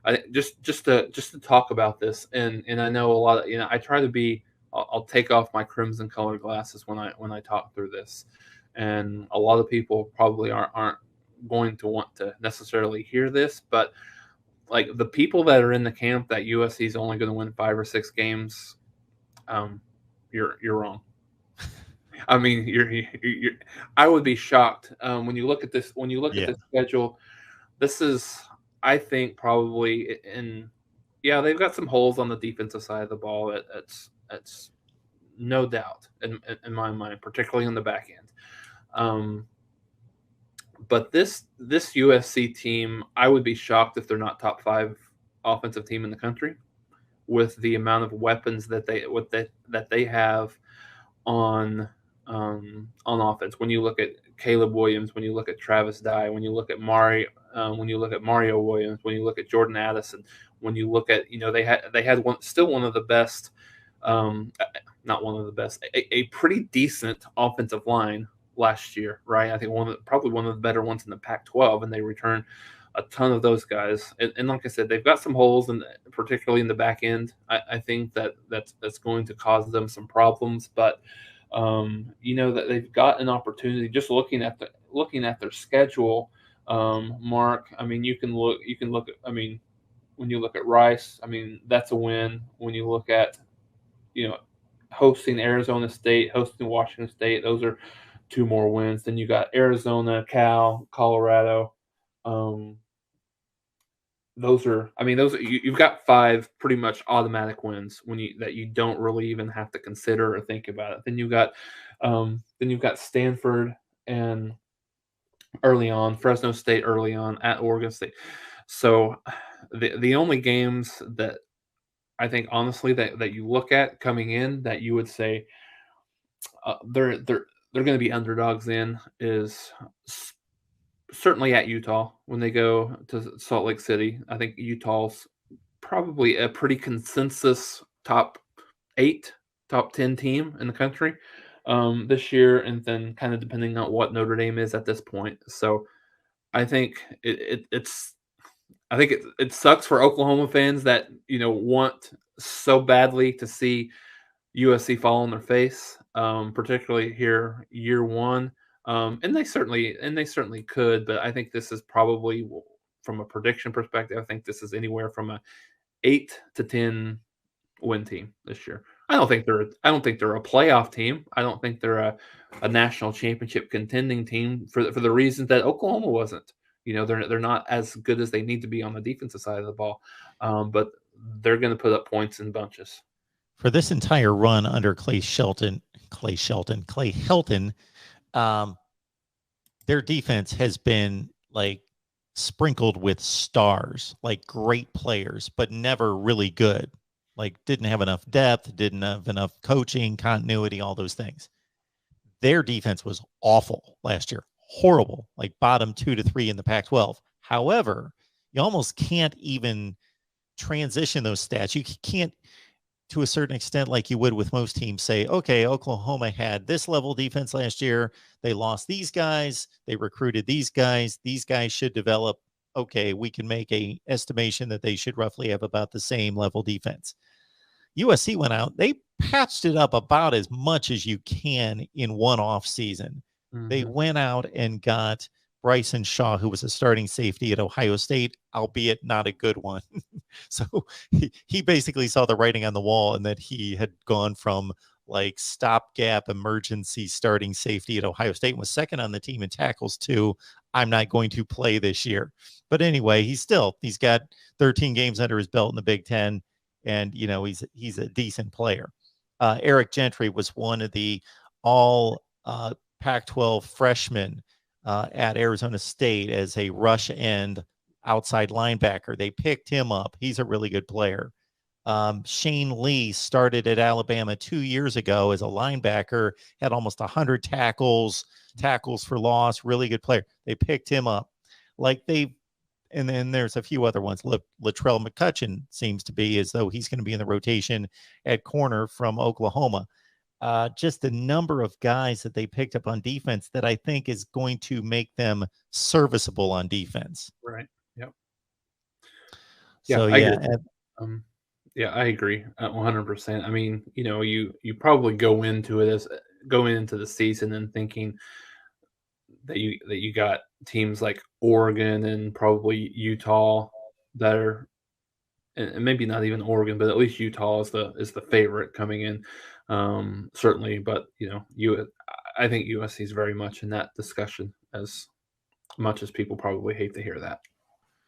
I just just to talk about this, and I know a lot of, I try to be. I'll take off my crimson colored glasses when I talk through this, and a lot of people probably aren't going to want to necessarily hear this, but like the people that are in the camp that USC is only going to win 5 or 6 games, um, you're wrong. I mean, I would be shocked when you look at this. When you look at Yeah. the schedule, this is, I think, probably in. Yeah, they've got some holes on the defensive side of the ball. It's no doubt in my mind, particularly on the back end. Um, but this USC team, I would be shocked if they're not top five offensive team in the country with the amount of weapons that they have on offense. When you look at Caleb Williams, when you look at Travis Dye, when you look at Mario Williams, when you look at Jordan Addison, when you look at they had one of the best, um, not one of the best, a pretty decent offensive line last year, right? I think probably one of the better ones in the Pac-12, and they return a ton of those guys. And like I said, they've got some holes, particularly in the back end. I think that's going to cause them some problems, but that they've got an opportunity. Just looking at their schedule, Mark. I mean, you can look at. I mean, when you look at Rice, I mean that's a win. When you look at you know hosting Arizona State, hosting Washington State, those are two more wins. Then you got Arizona, Cal, Colorado. Um, you've got five pretty much automatic wins that you don't really even have to consider or think about it. Then you've got Stanford and early on, Fresno State early on at Oregon State. So the only games that I think honestly that you look at coming in that you would say they're going to be underdogs in is certainly at Utah when they go to Salt Lake City. I think Utah's probably a pretty consensus top 8, top 10 team in the country this year, and then kind of depending on what Notre Dame is at this point. So I think it sucks for Oklahoma fans that want so badly to see USC fall on their face, particularly here year one. And they certainly could, but I think this is probably from a prediction perspective. I think this is anywhere from a 8 to 10 win team this year. I don't think they're a playoff team. I don't think they're a national championship contending team for the reasons that Oklahoma wasn't. They're not as good as they need to be on the defensive side of the ball, but they're going to put up points in bunches. For this entire run under Clay Helton, um, their defense has been like sprinkled with stars, like great players, but never really good. Like didn't have enough depth, didn't have enough coaching, continuity, all those things. Their defense was awful last year, horrible, like bottom 2 to 3 in the Pac-12. However, you almost can't even transition those stats. You can't, to a certain extent, like you would with most teams, say, okay, Oklahoma had this level defense last year. They lost these guys. They recruited these guys. These guys should develop. Okay, we can make a estimation that they should roughly have about the same level defense. USC went out. They patched it up about as much as you can in one off season. They went out and got Bryson Shaw, who was a starting safety at Ohio State, albeit not a good one. So he basically saw the writing on the wall and that he had gone from like stopgap emergency starting safety at Ohio State and was second on the team in tackles to I'm not going to play this year. But anyway, he's got 13 games under his belt in the Big Ten, and he's a decent player. Eric Gentry was one of the all Pac-12 freshmen at Arizona State as a rush end outside linebacker. They picked him up. He's a really good player. Shane Lee started at Alabama 2 years ago as a linebacker, had almost 100 tackles for loss, really good player. They picked him up. And then there's a few other ones. Latrell McCutcheon seems to be as though he's going to be in the rotation at corner from Oklahoma. Just the number of guys that they picked up on defense that I think is going to make them serviceable on defense. Right. Yep. Yeah, So I yeah, agree. Um, yeah, I agree 100%. I mean, you probably go into the season and thinking that you got teams like Oregon and probably Utah that are, and maybe not even Oregon, but at least Utah is the favorite coming in, certainly. But I think USC is very much in that discussion, as much as people probably hate to hear that.